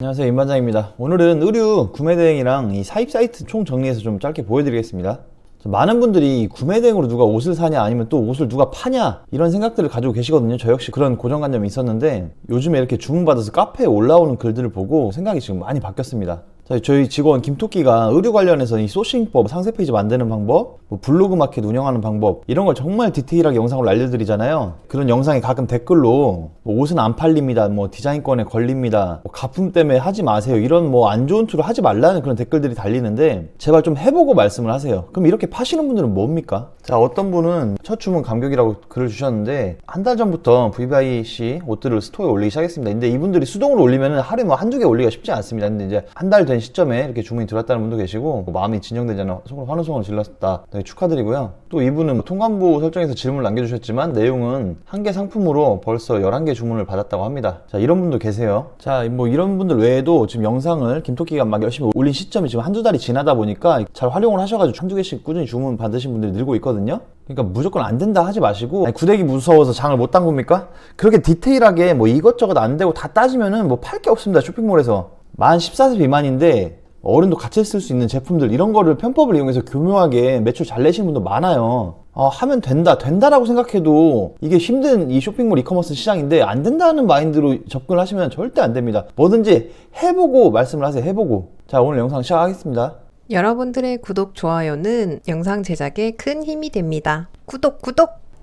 안녕하세요, 임반장입니다. 오늘은 의류 구매 대행이랑 이 사입 사이트 총 정리해서 좀 짧게 보여드리겠습니다. 많은 분들이 구매 대행으로 누가 옷을 사냐 아니면 또 옷을 누가 파냐 이런 생각들을 가지고 계시거든요. 저 역시 그런 고정관념이 있었는데 요즘에 이렇게 주문받아서 카페에 올라오는 글들을 보고 생각이 지금 많이 바뀌었습니다. 저희 직원 김토끼가 의류 관련해서 이 소싱법, 상세 페이지 만드는 방법, 뭐 블로그 마켓 운영하는 방법 이런 걸 정말 디테일하게 영상으로 알려드리잖아요. 그런 영상에 가끔 댓글로 뭐 옷은 안 팔립니다, 뭐 디자인권에 걸립니다, 뭐 가품 때문에 하지 마세요, 이런 뭐 안 좋은 툴을 하지 말라는 그런 댓글들이 달리는데 제발 좀 해보고 말씀을 하세요. 그럼 이렇게 파시는 분들은 뭡니까? 자, 어떤 분은 첫 주문 감격이라고 글을 주셨는데 한 달 전부터 VVIC 옷들을 스토어에 올리기 시작했습니다. 근데 이분들이 수동으로 올리면 하루에 뭐 한두 개 올리기가 쉽지 않습니다. 근데 이제 한 달 된 시점에 이렇게 주문이 들어왔다는 분도 계시고 뭐 마음이 진정되잖아, 속으로 환호성을 질렀다, 네, 축하드리고요. 또 이분은 통관부 설정에서 질문을 남겨주셨지만 내용은 한 개 상품으로 벌써 11개 주문을 받았다고 합니다. 자, 이런 분도 계세요. 자, 뭐 이런 분들 외에도 지금 영상을 김토끼가 막 열심히 올린 시점이 지금 한두 달이 지나다 보니까 잘 활용을 하셔가지고 한두 개씩 꾸준히 주문 받으신 분들이 늘고 있거든요. 그러니까 무조건 안 된다 하지 마시고, 아니, 구대기 무서워서 장을 못 담굽니까? 그렇게 디테일하게 뭐 이것저것 안 되고 다 따지면은 뭐 팔 게 없습니다. 쇼핑몰에서 만 14세 비만인데 어른도 같이 쓸 수 있는 제품들 이런 거를 편법을 이용해서 교묘하게 매출 잘 내시는 분도 많아요. 하면 된다라고 생각해도 이게 힘든 이 쇼핑몰 이커머스 시장인데 안 된다는 마인드로 접근을 하시면 절대 안 됩니다. 뭐든지 해보고 말씀을 하세요. 해보고. 자, 오늘 영상 시작하겠습니다. 여러분들의 구독, 좋아요는 영상 제작에 큰 힘이 됩니다. 구독!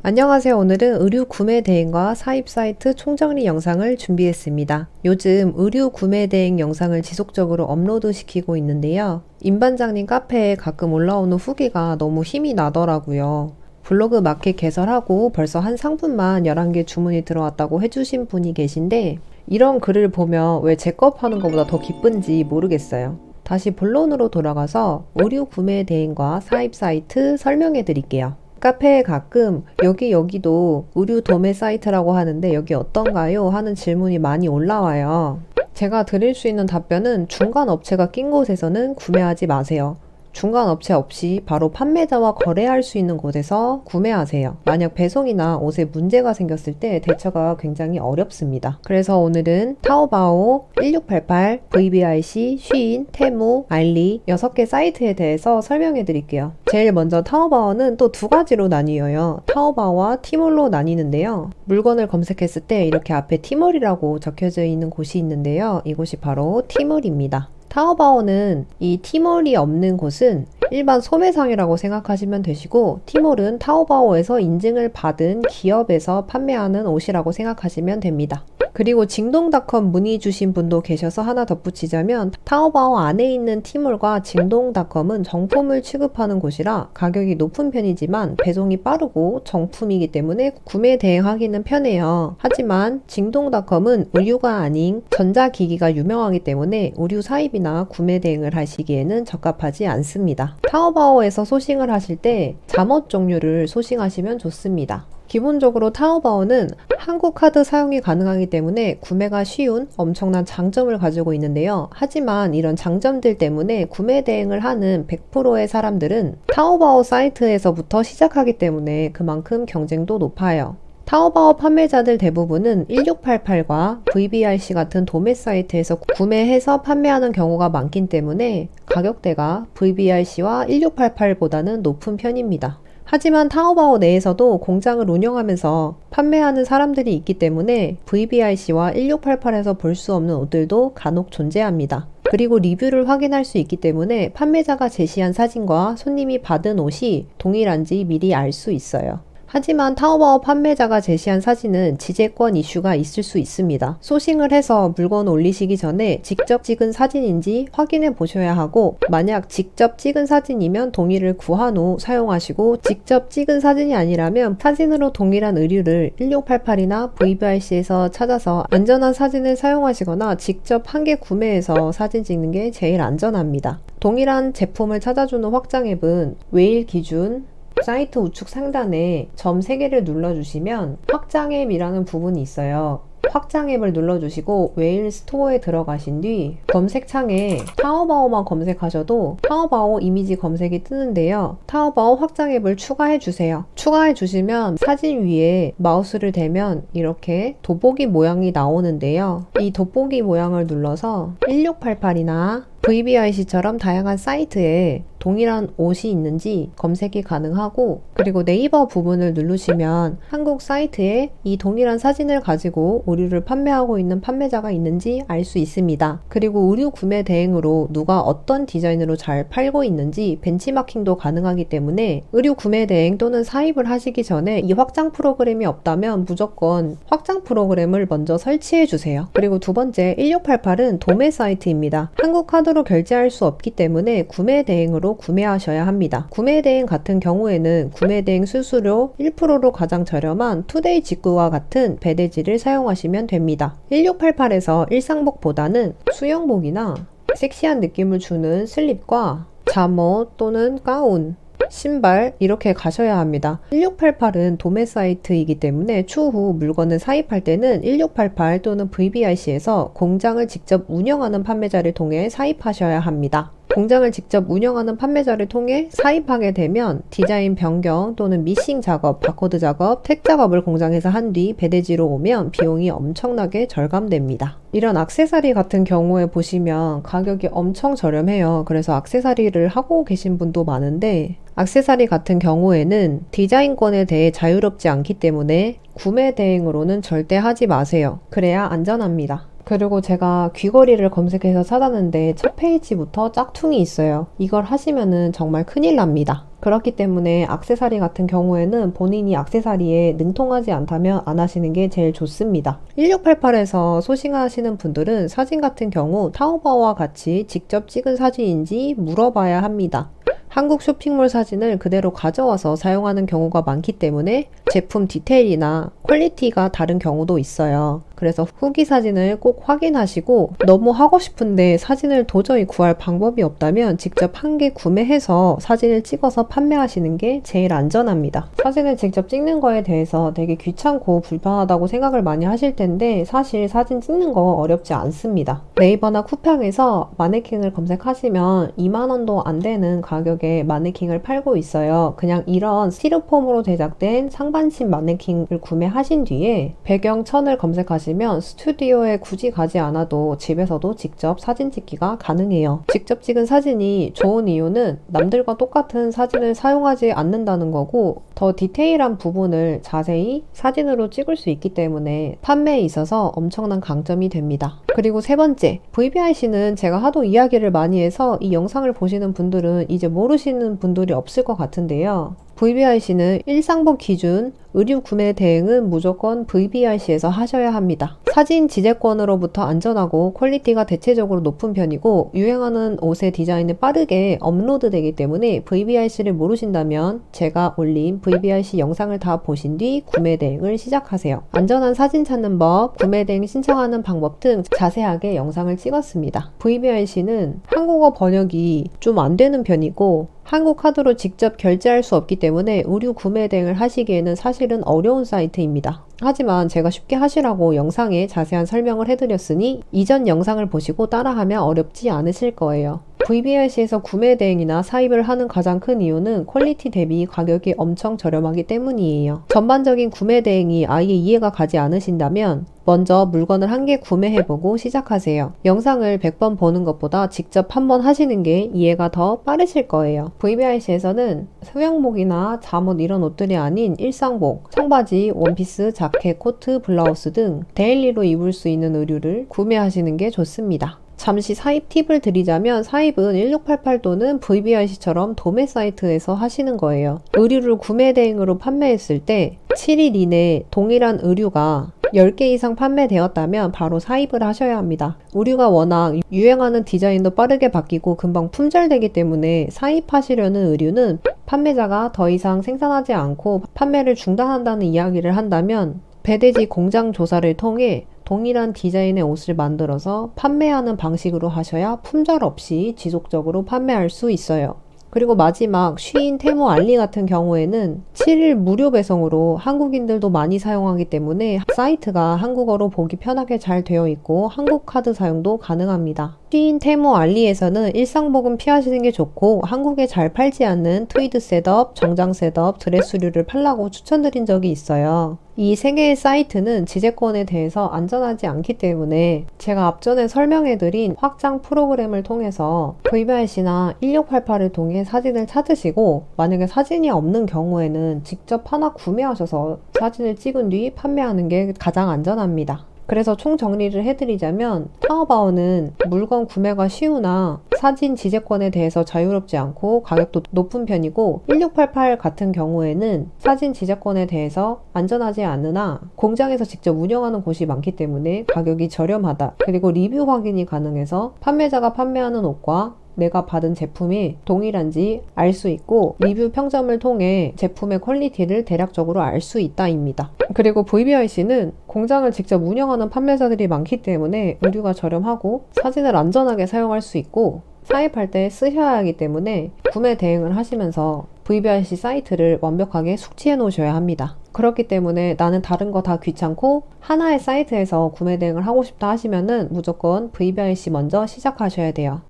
안녕하세요. 오늘은 의류 구매 대행과 사입 사이트 총정리 영상을 준비했습니다. 요즘 의류 구매 대행 영상을 지속적으로 업로드 시키고 있는데요. 임반장님 카페에 가끔 올라오는 후기가 너무 힘이 나더라고요. 블로그 마켓 개설하고 벌써 한 상품만 11개 주문이 들어왔다고 해주신 분이 계신데 이런 글을 보면 왜 제 거 파는 것보다 더 기쁜지 모르겠어요. 다시 본론으로 돌아가서 의류 구매 대행과 사입 사이트 설명해 드릴게요. 카페에 가끔 여기도 의류 도매 사이트라고 하는데 여기 어떤가요? 하는 질문이 많이 올라와요. 제가 드릴 수 있는 답변은 중간 업체가 낀 곳에서는 구매하지 마세요. 중간 업체 없이 바로 판매자와 거래할 수 있는 곳에서 구매하세요. 만약 배송이나 옷에 문제가 생겼을 때 대처가 굉장히 어렵습니다. 그래서 오늘은 타오바오, 1688, VVIC, 쉬인, 테무, 알리 6개 사이트에 대해서 설명해 드릴게요. 제일 먼저 타오바오는 또 두 가지로 나뉘어요. 타오바오와 티몰로 나뉘는데요. 물건을 검색했을 때 이렇게 앞에 티몰이라고 적혀져 있는 곳이 있는데요. 이곳이 바로 티몰입니다. 타오바오는 이 티몰이 없는 곳은 일반 소매상이라고 생각하시면 되시고, 티몰은 타오바오에서 인증을 받은 기업에서 판매하는 옷이라고 생각하시면 됩니다. 그리고 징동닷컴 문의 주신 분도 계셔서 하나 덧붙이자면 타오바오 안에 있는 티몰과 징동닷컴은 정품을 취급하는 곳이라 가격이 높은 편이지만 배송이 빠르고 정품이기 때문에 구매 대행하기는 편해요. 하지만 징동닷컴은 의류가 아닌 전자기기가 유명하기 때문에 의류 사입이나 구매 대행을 하시기에는 적합하지 않습니다. 타오바오에서 소싱을 하실 때 잠옷 종류를 소싱하시면 좋습니다. 기본적으로 타오바오는 한국 카드 사용이 가능하기 때문에 구매가 쉬운 엄청난 장점을 가지고 있는데요. 하지만 이런 장점들 때문에 구매 대행을 하는 100%의 사람들은 타오바오 사이트에서부터 시작하기 때문에 그만큼 경쟁도 높아요. 타오바오 판매자들 대부분은 1688과 VVIC 같은 도매 사이트에서 구매해서 판매하는 경우가 많기 때문에 가격대가 VVIC와 1688보다는 높은 편입니다. 하지만 타오바오 내에서도 공장을 운영하면서 판매하는 사람들이 있기 때문에 VVIC와 1688에서 볼 수 없는 옷들도 간혹 존재합니다. 그리고 리뷰를 확인할 수 있기 때문에 판매자가 제시한 사진과 손님이 받은 옷이 동일한지 미리 알 수 있어요. 하지만 타오바오 판매자가 제시한 사진은 지재권 이슈가 있을 수 있습니다. 소싱을 해서 물건을 올리시기 전에 직접 찍은 사진인지 확인해 보셔야 하고, 만약 직접 찍은 사진이면 동의를 구한 후 사용하시고, 직접 찍은 사진이 아니라면 사진으로 동일한 의류를 1688이나 VVIC에서 찾아서 안전한 사진을 사용하시거나 직접 한 개 구매해서 사진 찍는 게 제일 안전합니다. 동일한 제품을 찾아주는 확장 앱은 웨일 기준 사이트 우측 상단에 점 3개를 눌러주시면 확장 앱이라는 부분이 있어요. 확장 앱을 눌러주시고 웨일 스토어에 들어가신 뒤 검색창에 타오바오만 검색하셔도 타오바오 이미지 검색이 뜨는데요. 타오바오 확장 앱을 추가해 주세요. 추가해 주시면 사진 위에 마우스를 대면 이렇게 돋보기 모양이 나오는데요. 이 돋보기 모양을 눌러서 1688이나 VBIC처럼 다양한 사이트에 동일한 옷이 있는지 검색이 가능하고, 그리고 네이버 부분을 누르시면 한국 사이트에 이 동일한 사진을 가지고 의류를 판매하고 있는 판매자가 있는지 알 수 있습니다. 그리고 의류 구매 대행으로 누가 어떤 디자인으로 잘 팔고 있는지 벤치마킹도 가능하기 때문에 의류 구매 대행 또는 사입을 하시기 전에 이 확장 프로그램이 없다면 무조건 확장 프로그램을 먼저 설치해 주세요. 그리고 두 번째, 1688은 도매 사이트입니다. 한국 카드로 결제할 수 없기 때문에 구매 대행으로 구매하셔야 합니다. 구매 대행 같은 경우에는 구매 대행 수수료 1%로 가장 저렴한 투데이 직구와 같은 배대지를 사용하시면 됩니다. 1688에서 일상복보다는 수영복이나 섹시한 느낌을 주는 슬립과 잠옷 또는 가운, 신발 이렇게 가셔야 합니다. 1688은 도매 사이트이기 때문에 추후 물건을 사입할 때는 1688 또는 VBIC에서 공장을 직접 운영하는 판매자를 통해 사입하셔야 합니다. 공장을 직접 운영하는 판매자를 통해 사입하게 되면 디자인 변경 또는 미싱 작업, 바코드 작업, 택 작업을 공장에서 한 뒤 배대지로 오면 비용이 엄청나게 절감됩니다. 이런 액세서리 같은 경우에 보시면 가격이 엄청 저렴해요. 그래서 액세서리를 하고 계신 분도 많은데, 액세서리 같은 경우에는 디자인권에 대해 자유롭지 않기 때문에 구매 대행으로는 절대 하지 마세요. 그래야 안전합니다. 그리고 제가 귀걸이를 검색해서 찾았는데 첫 페이지부터 짝퉁이 있어요. 이걸 하시면은 정말 큰일 납니다. 그렇기 때문에 액세서리 같은 경우에는 본인이 액세서리에 능통하지 않다면 안 하시는 게 제일 좋습니다. 1688에서 소싱하시는 분들은 사진 같은 경우 타오바오와 같이 직접 찍은 사진인지 물어봐야 합니다. 한국 쇼핑몰 사진을 그대로 가져와서 사용하는 경우가 많기 때문에 제품 디테일이나 퀄리티가 다른 경우도 있어요. 그래서 후기 사진을 꼭 확인하시고, 너무 하고 싶은데 사진을 도저히 구할 방법이 없다면 직접 한 개 구매해서 사진을 찍어서 판매하시는 게 제일 안전합니다. 사진을 직접 찍는 거에 대해서 되게 귀찮고 불편하다고 생각을 많이 하실 텐데 사실 사진 찍는 거 어렵지 않습니다. 네이버나 쿠팡에서 마네킹을 검색하시면 2만 원도 안 되는 가격에 마네킹을 팔고 있어요. 그냥 이런 스티로폼으로 제작된 상반신 마네킹을 구매하신 뒤에 배경천을 검색하시면 스튜디오에 굳이 가지 않아도 집에서도 직접 사진 찍기가 가능해요. 직접 찍은 사진이 좋은 이유는 남들과 똑같은 사진을 사용하지 않는다는 거고, 더 디테일한 부분을 자세히 사진으로 찍을 수 있기 때문에 판매에 있어서 엄청난 강점이 됩니다. 그리고 세 번째, VBIC는 제가 하도 이야기를 많이 해서 이 영상을 보시는 분들은 이제 모르시는 분들이 없을 것 같은데요. VBIC는 일상복 기준 의류 구매 대행은 무조건 VBIC에서 하셔야 합니다. 사진 지재권으로부터 안전하고 퀄리티가 대체적으로 높은 편이고, 유행하는 옷의 디자인이 빠르게 업로드되기 때문에 VBIC를 모르신다면 제가 올린 VBIC 영상을 다 보신 뒤 구매 대행을 시작하세요. 안전한 사진 찾는 법, 구매 대행 신청하는 방법 등 자세하게 영상을 찍었습니다. VBIC는 한국어 번역이 좀 안 되는 편이고 한국 카드로 직접 결제할 수 없기 때문에 의류 구매 대행을 하시기에는 사실은 어려운 사이트입니다. 하지만 제가 쉽게 하시라고 영상에 자세한 설명을 해드렸으니 이전 영상을 보시고 따라하면 어렵지 않으실 거예요. VBIC에서 구매 대행이나 사입을 하는 가장 큰 이유는 퀄리티 대비 가격이 엄청 저렴하기 때문이에요. 전반적인 구매 대행이 아예 이해가 가지 않으신다면 먼저 물건을 한 개 구매해보고 시작하세요. 영상을 100번 보는 것보다 직접 한번 하시는 게 이해가 더 빠르실 거예요. VBIC에서는 수영복이나 잠옷 이런 옷들이 아닌 일상복, 청바지, 원피스, 자켓, 코트, 블라우스 등 데일리로 입을 수 있는 의류를 구매하시는 게 좋습니다. 잠시 사입 팁을 드리자면 사입은 1688 또는 VBIC처럼 도매 사이트에서 하시는 거예요. 의류를 구매 대행으로 판매했을 때 7일 이내 동일한 의류가 10개 이상 판매되었다면 바로 사입을 하셔야 합니다. 의류가 워낙 유행하는 디자인도 빠르게 바뀌고 금방 품절되기 때문에 사입하시려는 의류는 판매자가 더 이상 생산하지 않고 판매를 중단한다는 이야기를 한다면 배대지 공장 조사를 통해 동일한 디자인의 옷을 만들어서 판매하는 방식으로 하셔야 품절 없이 지속적으로 판매할 수 있어요. 그리고 마지막 쉬인, 테무, 알리 같은 경우에는 7일 무료 배송으로 한국인들도 많이 사용하기 때문에 사이트가 한국어로 보기 편하게 잘 되어 있고 한국 카드 사용도 가능합니다. 쉬인, 테무, 알리에서는 일상복음 피하시는 게 좋고 한국에 잘 팔지 않는 트위드 셋업, 정장 셋업, 드레스류를 팔라고 추천드린 적이 있어요. 이 세 개의 사이트는 지재권에 대해서 안전하지 않기 때문에 제가 앞전에 설명해드린 확장 프로그램을 통해서 VBIC나 1688을 통해 사진을 찾으시고 만약에 사진이 없는 경우에는 직접 하나 구매하셔서 사진을 찍은 뒤 판매하는 게 가장 안전합니다. 그래서 총 정리를 해드리자면 타오바오는 물건 구매가 쉬우나 사진 지재권에 대해서 자유롭지 않고 가격도 높은 편이고 1688 같은 경우에는 사진 지재권에 대해서 안전하지 않으나 공장에서 직접 운영하는 곳이 많기 때문에 가격이 저렴하다. 그리고 리뷰 확인이 가능해서 판매자가 판매하는 옷과 내가 받은 제품이 동일한지 알 수 있고 리뷰 평점을 통해 제품의 퀄리티를 대략적으로 알 수 있다입니다. 그리고 VBIC는 공장을 직접 운영하는 판매자들이 많기 때문에 의류가 저렴하고 사진을 안전하게 사용할 수 있고 사입할 때 쓰셔야 하기 때문에 구매 대행을 하시면서 VBIC 사이트를 완벽하게 숙지해 놓으셔야 합니다. 그렇기 때문에 나는 다른 거 다 귀찮고 하나의 사이트에서 구매 대행을 하고 싶다 하시면은 무조건 VBIC 먼저 시작하셔야 돼요.